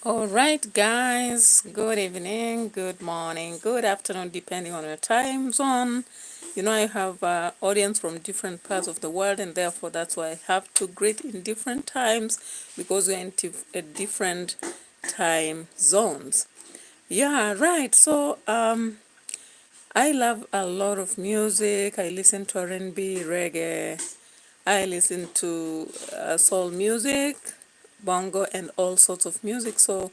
All right, guys, good evening, good morning, good afternoon, depending on your time zone. You know, I have audience from different parts of the world, and therefore that's why I have to greet in different times because we're in different time zones. Yeah, right. So, I love a lot of music. I listen to R&B, reggae. I listen to soul music, bongo, and all sorts of music. So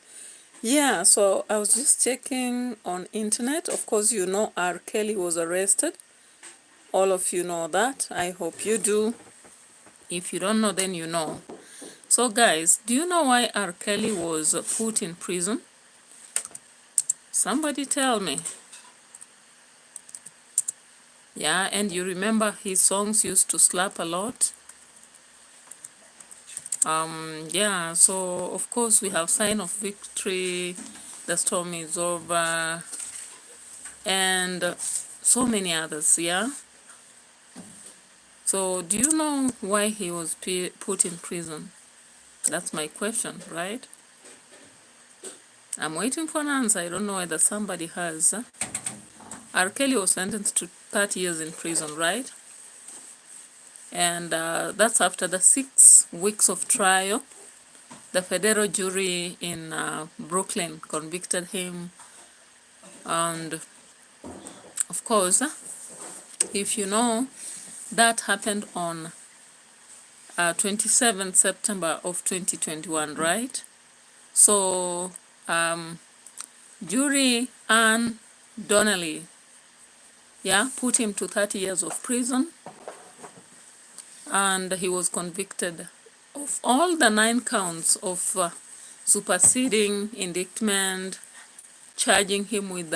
yeah, so I was just checking on internet. Of course, you know R. Kelly was arrested. All of you know that. I hope you do. If you don't know, then you know. So guys, do you know why R. Kelly was put in prison? Somebody tell me. Yeah, and you remember his songs used to slap a lot? Yeah, so of course we have Sign of Victory, The Storm is Over, and so many others, yeah? So do you know why he was put in prison? That's my question, right? I'm waiting for an answer. I don't know whether somebody has. R. Kelly was sentenced to 30 years in prison, right? And that's after the 6 weeks of trial. The federal jury in Brooklyn convicted him. And of course, if you know, that happened on 27th September of 2021, right? So jury Ann Donnelly, yeah, put him to 30 years of prison, and he was convicted of all the 9 counts of superseding indictment, charging him with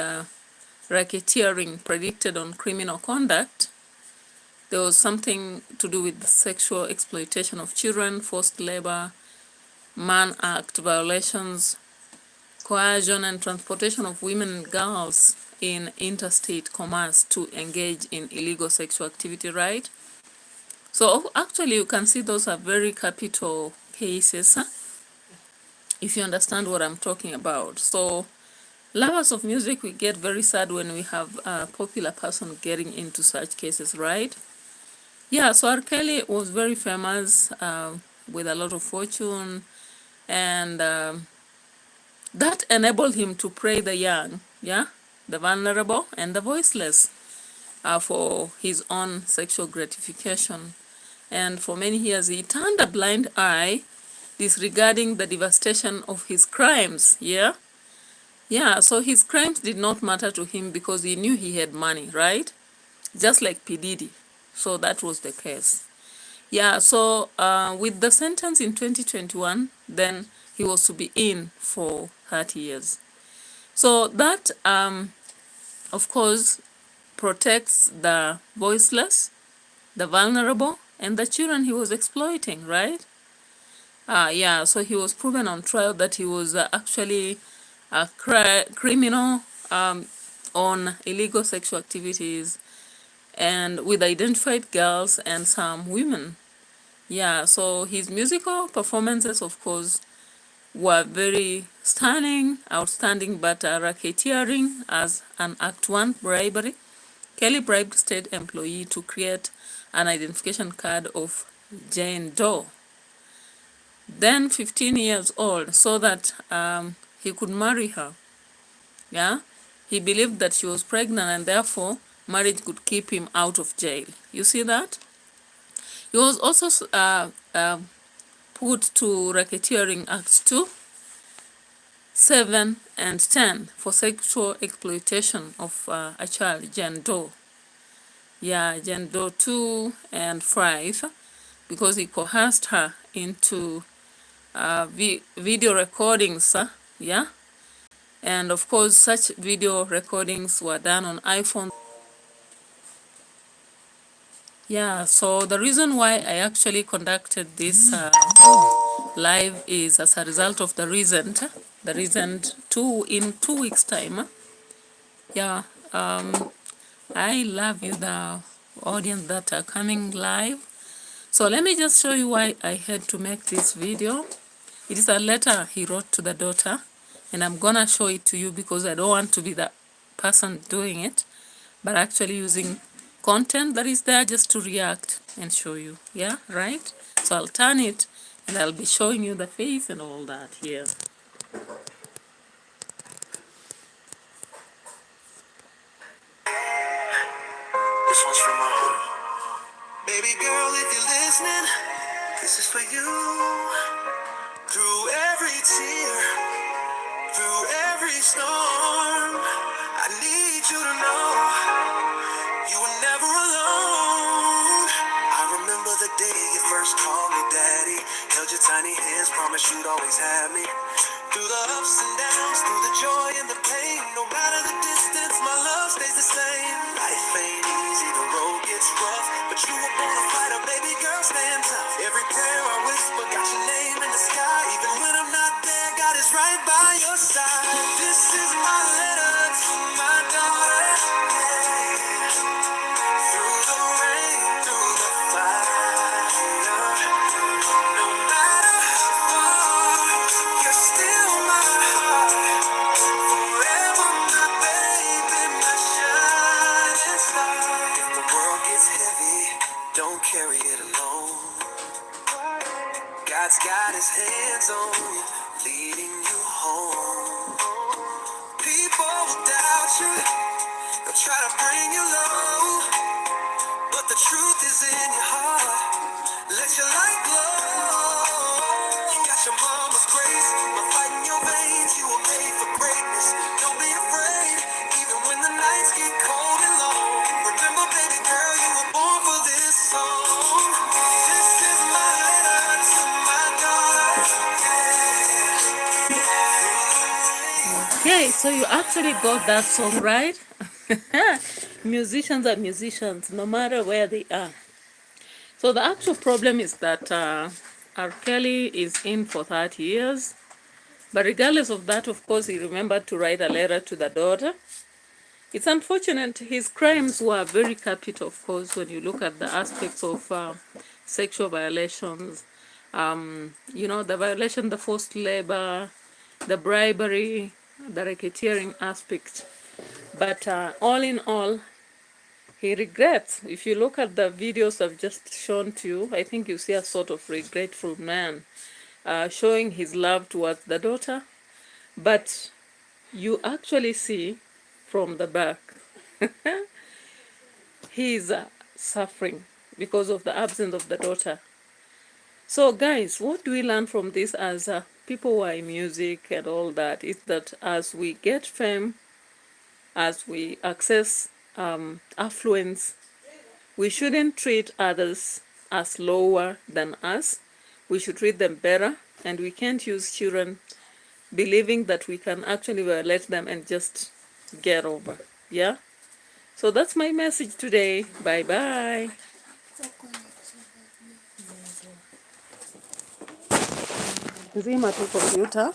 racketeering predicted on criminal conduct. There was something to do with sexual exploitation of children, forced labor, Mann Act violations, coercion and transportation of women and girls in interstate commerce to engage in illegal sexual activity, right? So actually you can see those are very capital cases, if you understand what I'm talking about. So lovers of music, we get very sad when we have a popular person getting into such cases, right? Yeah, so R. Kelly was very famous with a lot of fortune, and that enabled him to prey the young, yeah, the vulnerable and the voiceless for his own sexual gratification. And for many years, he turned a blind eye, disregarding the devastation of his crimes, yeah? Yeah, so his crimes did not matter to him because he knew he had money, right? Just like P. Diddy. So that was the case. Yeah, so with the sentence in 2021, then he was to be in for 30 years. So that, of course, protects the voiceless, the vulnerable, and the children he was exploiting, right? Yeah, so he was proven on trial that he was actually a criminal on illegal sexual activities and with identified girls and some women. Yeah, so his musical performances, of course, were very stunning, outstanding, but racketeering as an Act 1 bribery. Kelly bribed state employee to create an identification card of Jane Doe, then 15 years old, so that he could marry her. Yeah, he believed that she was pregnant and therefore marriage could keep him out of jail. You see that? He was also put to racketeering Acts 2, 7, and 10 for sexual exploitation of a child, Jane Doe. Yeah, Jane Doe 2 and 5, because he coerced her into video recordings, yeah? And of course, such video recordings were done on iPhone. Yeah, so the reason why I actually conducted this live is as a result of the recent in 2 weeks time. Yeah, I love you, the audience that are coming live. So let me just show you why I had to make this video. It is a letter he wrote to the daughter, and I'm gonna show it to you because I don't want to be the person doing it, but actually using content that is there just to react and show you. Yeah, right? So I'll turn it and I'll be showing you the face and all that here. This one's from my heart. Baby girl, if you're listening, this is for you. Through every tear, through every storm, I need you to know you were never alone. I remember the day you first called me daddy, held your tiny hands, promised you'd always have me. Through the ups and downs, through the joy and the pain, no matter the distance, my love stays the same. Life ain't easy, the road gets rough, but you were born a fighter, baby girl, stand tough. Every prayer I whisper got your name in the sky. Even when I'm not there, God is right by your side. This is my letter to my daughter. Yeah. Through the rain, through the fire, no matter how far, you're still my heart. Forever my baby, my shining star. If the world gets heavy, don't carry it alone. God's got his hands on you, leading you home. People will doubt you, they'll try to bring you low, but the truth is in your heart. Let your light glow. You got your mama's grace, but fighting your veins. You were made for greatness. Don't be afraid, even when the nights get cold and long. Remember, baby girl, you were born for this song. This is my letter to my daughter. Okay, so you actually got that song right. Musicians are musicians, no matter where they are. So the actual problem is that R. Kelly is in for 30 years. But regardless of that, of course, he remembered to write a letter to the daughter. It's unfortunate. His crimes were very capital, of course, when you look at the aspects of sexual violations. You know, the violation, the forced labor, the bribery, the racketeering aspect. But all in all, he regrets. If you look at the videos I've just shown to you, I think you see a sort of regretful man showing his love towards the daughter. But you actually see from the back, he is suffering because of the absence of the daughter. So guys, what do we learn from this as people who are in music and all that? Is that as we get fame, as we access affluence, we shouldn't treat others as lower than us. We should treat them better, and we can't use children believing that we can actually violate them and just get over. Yeah? So that's my message today. Bye-bye. Zima tu computer.